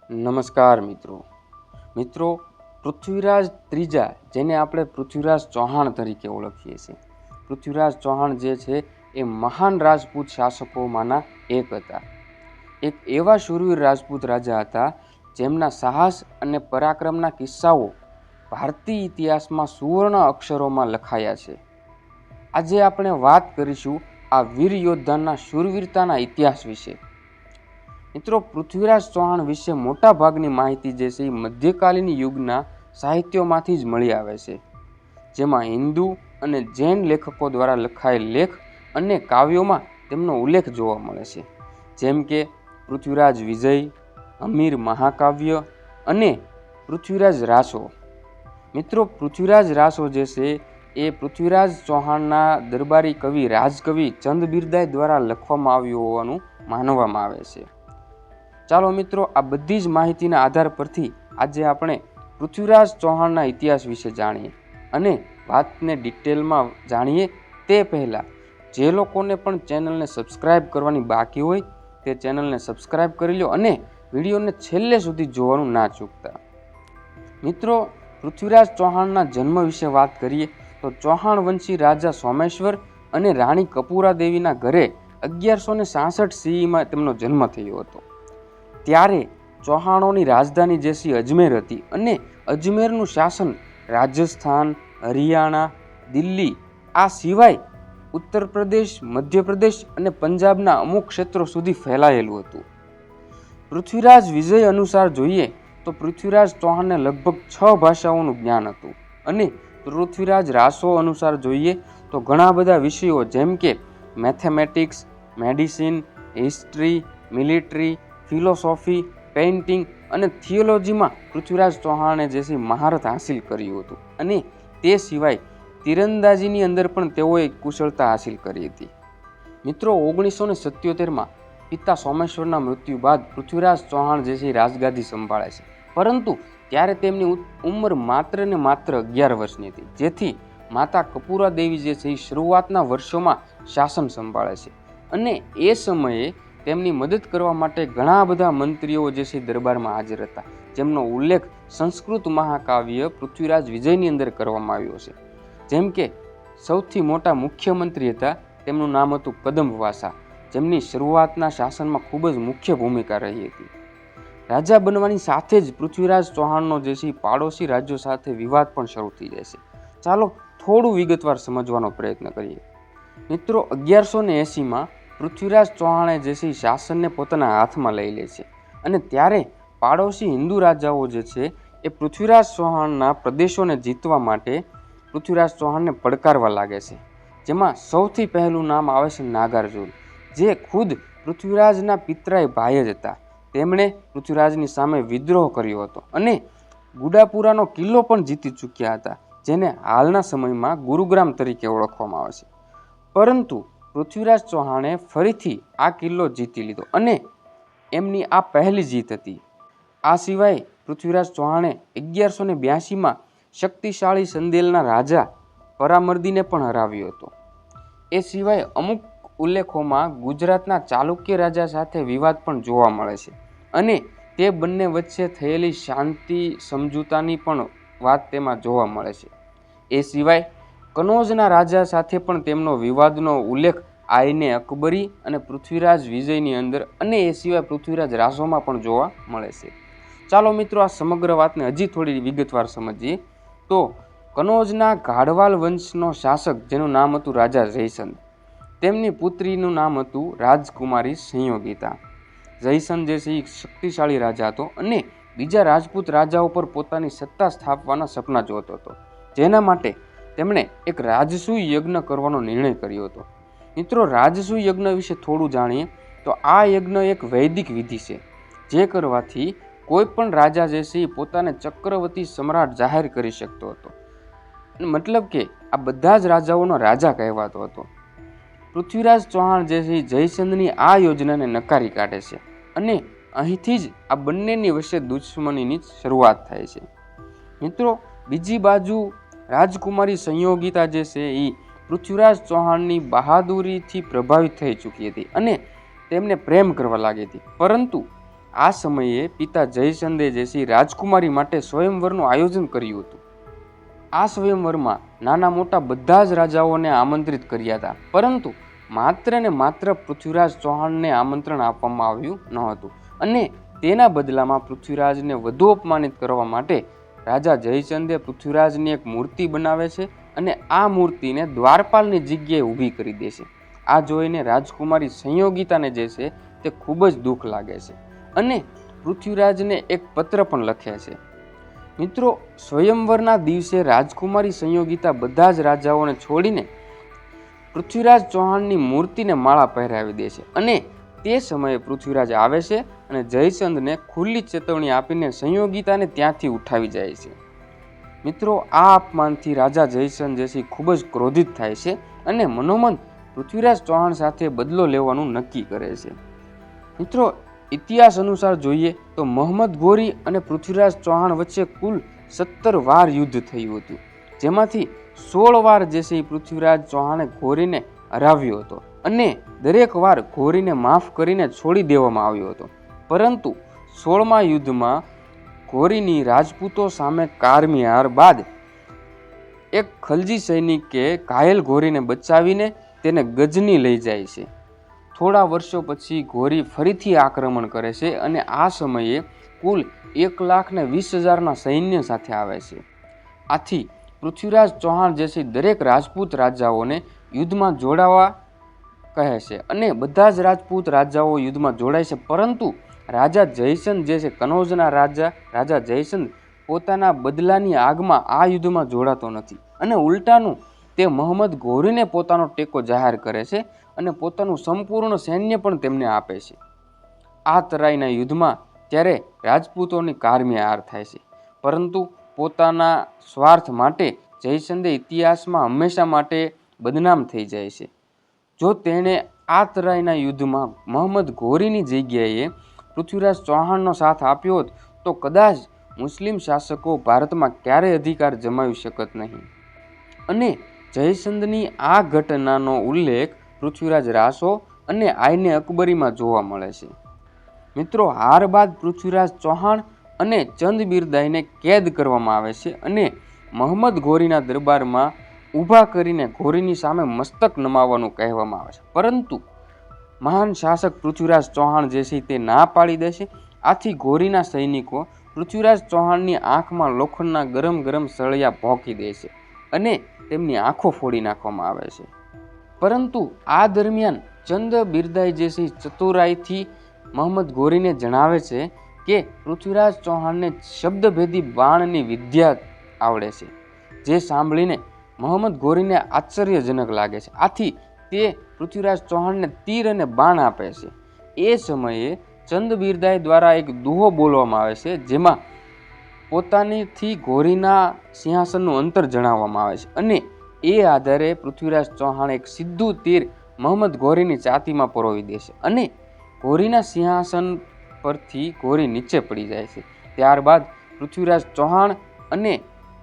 નમસ્કાર મિત્રો પૃથ્વીરાજ ત્રીજા, જેને આપણે પૃથ્વીરાજ ચૌહાણ તરીકે ઓળખીએ છીએ. પૃથ્વીરાજ ચૌહાણ જે છે એ મહાન રાજપૂત શાસકોમાંના એક હતા. એક એવા શૂરવીર રાજપૂત રાજા હતા જેમના સાહસ અને પરાક્રમના કિસ્સાઓ ભારતીય ઇતિહાસમાં સુવર્ણ અક્ષરોમાં લખાયા છે. આજે આપણે વાત કરીશું આ વીર યોદ્ધાના શૂરવીરતાના ઇતિહાસ વિશે. મિત્રો, પૃથ્વીરાજ ચૌહાણ વિશે મોટા ભાગની માહિતી જે છે એ મધ્યકાલીન યુગના સાહિત્યોમાંથી જ મળી આવે છે, જેમાં હિન્દુ અને જૈન લેખકો દ્વારા લખાયેલ લેખ અને કાવ્યોમાં તેમનો ઉલ્લેખ જોવા મળે છે, જેમ કે પૃથ્વીરાજ વિજય, હમીર મહાકાવ્ય અને પૃથ્વીરાજ રાસો. મિત્રો, પૃથ્વીરાજ રાસો જે છે એ પૃથ્વીરાજ ચૌહાણના દરબારી કવિ રાજકવિ ચંદ બિરદાઈ દ્વારા લખવામાં આવ્યું હોવાનું માનવામાં આવે છે. ચાલો મિત્રો, આ બધી જ માહિતીના આધાર પરથી આજે આપણે પૃથ્વીરાજ ચૌહાણના ઇતિહાસ વિશે જાણીએ અને વાતને ડિટેલમાં જાણીએ. તે પહેલાં જે લોકોને પણ ચેનલને સબસ્ક્રાઈબ કરવાની બાકી હોય તે ચેનલને સબસ્ક્રાઈબ કરી લો અને વિડીયોને છેલ્લે સુધી જોવાનું ના ચૂકતા. મિત્રો, પૃથ્વીરાજ ચૌહાણના જન્મ વિશે વાત કરીએ તો ચૌહાણ વંશી રાજા સોમેશ્વર અને રાણી કપૂરા દેવીના ઘરે 1166 CE તેમનો જન્મ થયો હતો. ત્યારે ચૌહાણોની રાજધાની જે છે અજમેર હતી અને અજમેરનું શાસન રાજસ્થાન, હરિયાણા, દિલ્હી આ સિવાય ઉત્તર પ્રદેશ, મધ્યપ્રદેશ અને પંજાબના અમુક ક્ષેત્રો સુધી ફેલાયેલું હતું. પૃથ્વીરાજ વિજય અનુસાર જોઈએ તો પૃથ્વીરાજ ચૌહાણને લગભગ 6 ભાષાઓનું જ્ઞાન હતું અને પૃથ્વીરાજ રાસો અનુસાર જોઈએ તો ઘણા બધા વિષયો જેમ કે mathematics, medicine, history, military, philosophy, painting અને થિયોલોજીમાં પૃથ્વીરાજ ચૌહાણે જે છે મહારત હાંસિલ કર્યું હતું અને તે સિવાય તીરંદાજીની અંદર પણ તેઓએ કુશળતા હાંસિલ કરી હતી. મિત્રો, 1977માં પિતા સોમેશ્વરના મૃત્યુ બાદ પૃથ્વીરાજ ચૌહાણ જે છે રાજગાદી સંભાળે છે, પરંતુ ત્યારે તેમની ઉંમર માત્ર ને માત્ર 11 વર્ષની હતી, જેથી માતા કપૂરા દેવી જે છે એ શરૂઆતના વર્ષોમાં શાસન સંભાળે છે અને એ સમયે તેમની મદદ કરવા માટે ઘણા બધા મંત્રીઓ જે છે દરબારમાં હાજર હતા, જેમનો ઉલ્લેખ સંસ્કૃત મહાકાવ્ય પૃથ્વીરાજ વિજયની અંદર કરવામાં આવ્યો છે. જેમ કે સૌથી મોટા મુખ્યમંત્રી હતા, તેમનું નામ હતું કદંબવાસા, જેમની શરૂઆતના શાસનમાં ખૂબ જ મુખ્ય ભૂમિકા રહી હતી. રાજા બનવાની સાથે જ પૃથ્વીરાજ ચૌહાણનો જે છે પાડોશી રાજ્યો સાથે વિવાદ પણ શરૂ થઈ જાય છે. ચાલો થોડું વિગતવાર સમજવાનો પ્રયત્ન કરીએ. મિત્રો, 1180માં પૃથ્વીરાજ ચૌહાણે જે છે શાસનને પોતાના હાથમાં લઈ લે છે અને ત્યારે પાડોશી હિન્દુ રાજાઓ જે છે એ પૃથ્વીરાજ ચૌહાણના પ્રદેશોને જીતવા માટે પૃથ્વીરાજ ચૌહાણને પડકારવા લાગે છે, જેમાં સૌથી પહેલું નામ આવે છે નાગાર્જુન, જે ખુદ પૃથ્વીરાજના પિતરાઈ ભાઈ જ હતા. તેમણે પૃથ્વીરાજની સામે વિદ્રોહ કર્યો હતો અને ગુડાપુરાનો કિલ્લો પણ જીતી ચૂક્યા હતા, જેને હાલના સમયમાં ગુરુગ્રામ તરીકે ઓળખવામાં આવે છે. પરંતુ પૃથ્વીરાજ ચૌહાણે ફરીથી આ કિલ્લો જીતી લીધો અને એમની આ પહેલી જીત હતી. આ સિવાય પૃથ્વીરાજ ચૌહાણે 1182માં શક્તિશાળી સંદેલના રાજા પરામર્દીને પણ હરાવ્યો હતો. એ સિવાય અમુક ઉલ્લેખોમાં ગુજરાતના ચાલુક્ય રાજા સાથે વિવાદ પણ જોવા મળે છે અને તે બંને વચ્ચે થયેલી શાંતિ સમજૂતાની પણ વાત તેમાં જોવા મળે છે. એ સિવાય કનોજના રાજા સાથે પણ તેમનો વિવાદનો ઉલ્લેખ આઈને અકબરી અને પૃથ્વીરાજ વિજયની અંદર અને એ સિવાય પૃથ્વીરાજ રાસોમાં પણ જોવા મળે છે. ચાલો મિત્રો, આ સમગ્ર વાતને હજી થોડી વિગતવાર સમજીએ તો કનોજના ગાઢવાલ વંશનો શાસક જેનું નામ હતું રાજા જયસંદ, તેમની પુત્રીનું નામ હતું રાજકુમારી સંયોગિતા. જયસંદ જે છે એ શક્તિશાળી રાજા હતો અને બીજા રાજપૂત રાજાઓ પર પોતાની સત્તા સ્થાપવાના સપના જોતો હતો, જેના માટે તેમણે એક રાજસૂય યજ્ઞ કરવાનો નિર્ણય કર્યો હતો. મિત્રો, રાજસૂય યજ્ઞ વિશે થોડું જાણીએ તો આ યજ્ઞ એક વૈદિક વિધિ છે, જે કરવાથી કોઈ પણ રાજા જે છે એ પોતાને ચક્રવર્તી સમ્રાટ જાહેર કરી શકતો હતો. મતલબ કે આ બધા જ રાજાઓનો રાજા કહેવાતો હતો. પૃથ્વીરાજ ચૌહાણ જે છે જયસંદની આ યોજનાને નકારી કાઢે છે અને અહીંથી જ આ બંનેની વચ્ચે દુશ્મનીની શરૂઆત થાય છે. મિત્રો, બીજી બાજુ રાજકુમારી સંયોગિતા જે છે એ પૃથ્વીરાજ ચૌહાણની બહાદુરીથી પ્રભાવિત થઈ ચૂકી હતી અને તેમને પ્રેમ કરવા લાગી હતી, પરંતુ આ સમયે પિતા જયચંદે જૈસી રાજકુમારી માટે સ્વયંવરનું આયોજન કર્યું હતું. આ સ્વયંવરમાં નાના મોટા બધા જ રાજાઓને આમંત્રિત કર્યા હતા, પરંતુ માત્ર ને માત્ર પૃથ્વીરાજ ચૌહાણને આમંત્રણ આપવામાં આવ્યું ન હતું. અને તેના બદલામાં પૃથ્વીરાજને વધુ અપમાનિત કરવા માટે રાજા જયચંદે પૃથ્વીરાજની એક મૂર્તિ બનાવે છે અને આ મૂર્તિને દ્વારપાલની જગ્યાએ ઊભી કરી દે છે. આ જોઈને રાજકુમારી સંયોગિતાને જે છે તે ખૂબ જ દુઃખ લાગે છે અને પૃથ્વીરાજને એક પત્ર પણ લખે છે. મિત્રો, સ્વયંવરના દિવસે રાજકુમારી સંયોગિતા બધા જ રાજાઓને છોડીને પૃથ્વીરાજ ચૌહાણની મૂર્તિને માળા પહેરાવી દે છે અને તે સમયે પૃથ્વીરાજ આવે છે અને જયચંદને ખુલ્લી ચેતવણી આપીને સંયોગિતાને ત્યાંથી ઉઠાવી જાય છે. મિત્રો, આ અપમાનથી રાજા જયચંદ જેસી ખૂબ જ ક્રોધિત થાય છે અને મનોમન પૃથ્વીરાજ ચૌહાણ સાથે બદલો લેવાનું નક્કી કરે છે. મિત્રો, ઇતિહાસ અનુસાર જોઈએ તો મોહમ્મદ ઘોરી અને પૃથ્વીરાજ ચૌહાણ વચ્ચે કુલ 17 વાર યુદ્ધ થયું હતું, જેમાંથી 16 વાર જેસી પૃથ્વીરાજ ચૌહાણે ઘોરીને હરાવ્યો હતો અને દરેક વાર ઘોરીને માફ કરીને છોડી દેવામાં આવ્યો હતો. પરંતુ 16મા યુદ્ધમાં ઘોરીની રાજપૂતો સામે કારમી હાર બાદ એક ખલજી સૈનિકે ઘાયલ ઘોરીને બચાવીને તેને ગજની લઈ જાય છે. થોડા વર્ષો પછી ઘોરી ફરીથી આક્રમણ કરે છે અને આ સમયે કુલ 1,20,000ના સૈન્ય સાથે આવે છે. આથી પૃથ્વીરાજ ચૌહાણ જેસી દરેક રાજપૂત રાજાઓને યુદ્ધમાં જોડાવા કહે છે અને બધા જ રાજપૂત રાજાઓ યુદ્ધમાં જોડાય છે. પરંતુ રાજા જયચંદ જે છે, કનૌજના રાજા જયચંદ પોતાના બદલાની આગમાં આ યુદ્ધમાં જોડાતો નથી અને ઉલટાનું તે મોહમ્મદ ઘોરીને પોતાનો ટેકો જાહેર કરે છે અને પોતાનું સંપૂર્ણ સૈન્ય પણ તેમને આપે છે. આ તરાઈના યુદ્ધમાં ત્યારે રાજપૂતોની કારમી હાર થાય છે, પરંતુ પોતાના સ્વાર્થ માટે જયચંદે ઇતિહાસમાં હંમેશા માટે બદનામ થઈ જાય છે. જો તેણે આ તરાઈના યુદ્ધમાં મોહમ્મદ ઘોરીની જગ્યાએ પૃથ્વીરાજ ચૌહાણનો સાથ આપ્યો હોત તો કદાચ મુસ્લિમ શાસકો ભારતમાં ક્યારેય અધિકાર જમાવી શકત નહીં. અને જયચંદની આ ઘટનાનો ઉલ્લેખ પૃથ્વીરાજ રાસો અને આઈને અકબરીમાં જોવા મળે છે. મિત્રો, હાર બાદ પૃથ્વીરાજ ચૌહાણ અને ચંદ બિરદાઈને કેદ કરવામાં આવે છે અને મોહમ્મદ ઘોરીના દરબારમાં ઊભા કરીને ઘોરીની સામે મસ્તક નમાવવાનું કહેવામાં આવે છે. પરંતુ મહાન શાસક પૃથ્વીરાજ ચૌહાણ જે છે તે ના પાડી દે છે. આથી ઘોરીના સૈનિકો પૃથ્વીરાજ ચૌહાણની આંખમાં લોખંડના ગરમ ગરમ સળિયા ભોંકી દે છે અને તેમની આંખો ફોડી નાખવામાં આવે છે. પરંતુ આ દરમિયાન ચંદ બિરદાઈ જે છે ચતુરાઈથી મોહમ્મદ ઘોરીને જણાવે છે કે પૃથ્વીરાજ ચૌહાણને શબ્દભેદી બાણની વિદ્યા આવડે છે, જે સાંભળીને મોહમ્મદ ઘોરીને આશ્ચર્યજનક લાગે છે. આથી તે પૃથ્વીરાજ ચૌહાણને તીર અને બાણ આપે છે. એ સમયે ચંદ બિરદાઈ દ્વારા એક દુહો બોલવામાં આવે છે, જેમાં પોતાનીથી ઘોરીના સિંહાસનનું અંતર જણાવવામાં આવે છે અને એ આધારે પૃથ્વીરાજ ચૌહાણ એક સીધું તીર મોહમ્મદ ઘોરીની છાતીમાં પરોવી દે છે અને ઘોરીના સિંહાસન પરથી ઘોરી નીચે પડી જાય છે. ત્યારબાદ પૃથ્વીરાજ ચૌહાણ અને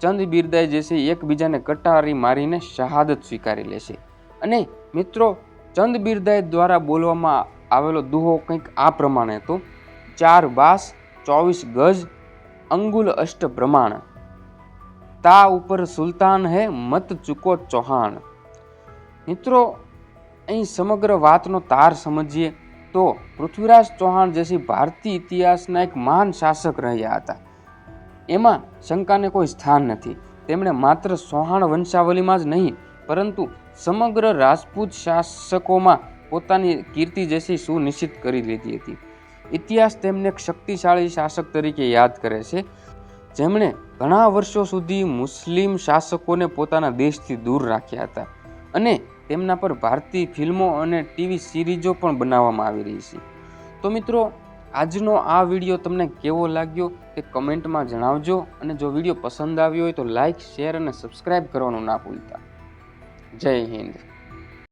ચંદ બિરદાઈ જે છે એકબીજાને કટારી મારીને શહાદત સ્વીકારી લે છે. અને મિત્રો, ચંદ બિરદાઈ દ્વારા બોલવામાં આવેલો દુહો કંઈક આ પ્રમાણે હતો: 4 બાસ 24 ગજ અંગુલ અષ્ટ પ્રમાણ, તા ઉપર સુલતાન હે મત ચૂકો ચૌહાણ. મિત્રો, અહીં સમગ્ર વાતનો તાર સમજીએ તો પૃથ્વીરાજ ચૌહાણ જેસી ભારતીય ઇતિહાસના એક મહાન શાસક રહ્યા હતા. એમાં શંકાને કોઈ સ્થાન નથી. તેમણે માત્ર ચૌહાણ વંશાવલીમાં જ નહીં, પરંતુ સમગ્ર રાજપૂત શાસકોમાં પોતાની કીર્તિ જેસી સુનિશ્ચિત કરી લીધી હતી. ઇતિહાસ તેમને એક શક્તિશાળી શાસક તરીકે યાદ કરે છે, જેમણે ઘણા વર્ષો સુધી મુસ્લિમ શાસકોને પોતાના દેશથી દૂર રાખ્યા હતા અને તેમના પર ભારતીય ફિલ્મો અને ટીવી સિરીઝો પણ બનાવવામાં આવી રહી છે. તો મિત્રો, આજનો આ વિડીયો તમને કેવો લાગ્યો તે કમેન્ટમાં જણાવજો અને જો વિડીયો પસંદ આવ્યો હોય તો લાઇક, શેર અને સબસ્ક્રાઈબ કરવાનું ના ભૂલતા. જય હિન્દ.